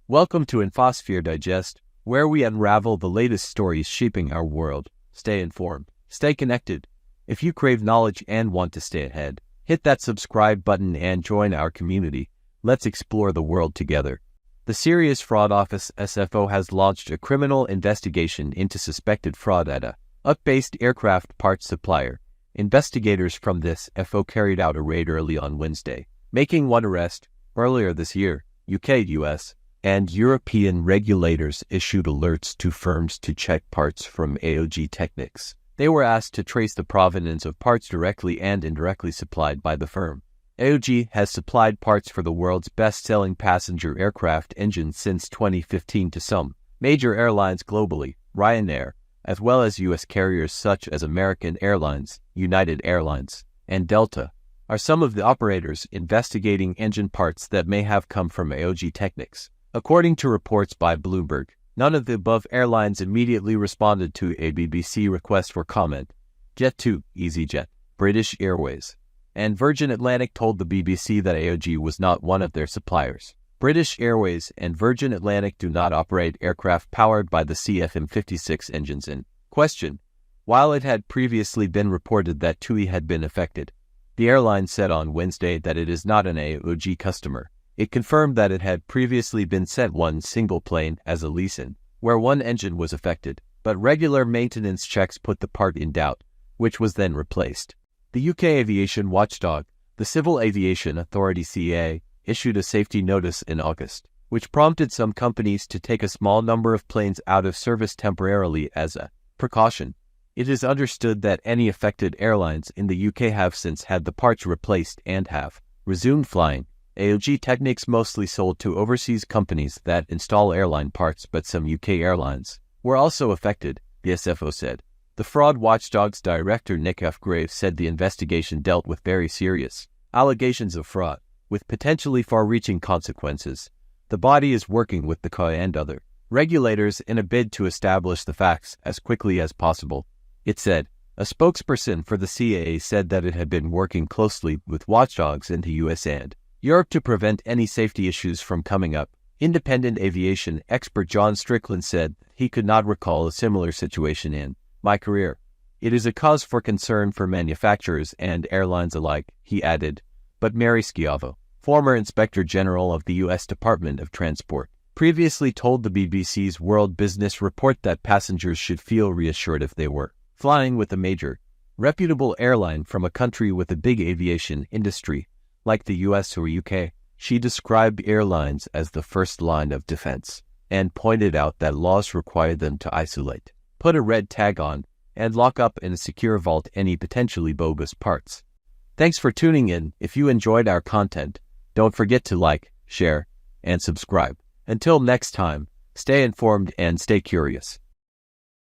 Welcome to Infosphere Digest, where we unravel the latest stories shaping our world. Stay informed, stay connected. If you crave knowledge and want to stay ahead, hit that subscribe button and join our community. Let's explore the world together. The Serious Fraud Office (SFO) has launched a criminal investigation into suspected fraud at a UK-based aircraft parts supplier. Investigators from this FO carried out a raid early on Wednesday, making one arrest. Earlier this year, UK, US, and European regulators issued alerts to firms to check parts from AOG Technics. They were asked to trace the provenance of parts directly and indirectly supplied by the firm. AOG has supplied parts for the world's best-selling passenger aircraft engines since 2015 to some major airlines globally, Ryanair, as well as U.S. carriers such as American Airlines, United Airlines, and Delta, are some of the operators investigating engine parts that may have come from AOG Technics. According to reports by Bloomberg, none of the above airlines immediately responded to a BBC request for comment. Jet2, EasyJet, British Airways, and Virgin Atlantic told the BBC that AOG was not one of their suppliers. British Airways and Virgin Atlantic do not operate aircraft powered by the CFM56 engines in question. While it had previously been reported that TUI had been affected, the airline said on Wednesday that it is not an AOG customer. It confirmed that it had previously been sent one single plane as a lease-in, where one engine was affected, but regular maintenance checks put the part in doubt, which was then replaced. The UK aviation watchdog, the Civil Aviation Authority (CAA), issued a safety notice in August, which prompted some companies to take a small number of planes out of service temporarily as a precaution. It is understood that any affected airlines in the UK have since had the parts replaced and have resumed flying. AOG Technics mostly sold to overseas companies that install airline parts, but some UK airlines were also affected, the SFO said. The fraud watchdog's director Nick F. Graves said the investigation dealt with very serious allegations of fraud, with potentially far-reaching consequences. The body is working with the CAA and other regulators in a bid to establish the facts as quickly as possible, it said. A spokesperson for the CAA said that it had been working closely with watchdogs in the US and Europe to prevent any safety issues from coming up. Independent aviation expert John Strickland said he could not recall a similar situation in my career. It is a cause for concern for manufacturers and airlines alike, he added. But Mary Schiavo, former Inspector General of the U.S. Department of Transport, previously told the BBC's World Business Report that passengers should feel reassured if they were flying with a major, reputable airline from a country with a big aviation industry, like the US or UK. She described airlines as the first line of defense and pointed out that laws require them to isolate, put a red tag on, and lock up in a secure vault any potentially bogus parts. Thanks for tuning in. If you enjoyed our content, don't forget to like, share, and subscribe. Until next time, stay informed and stay curious.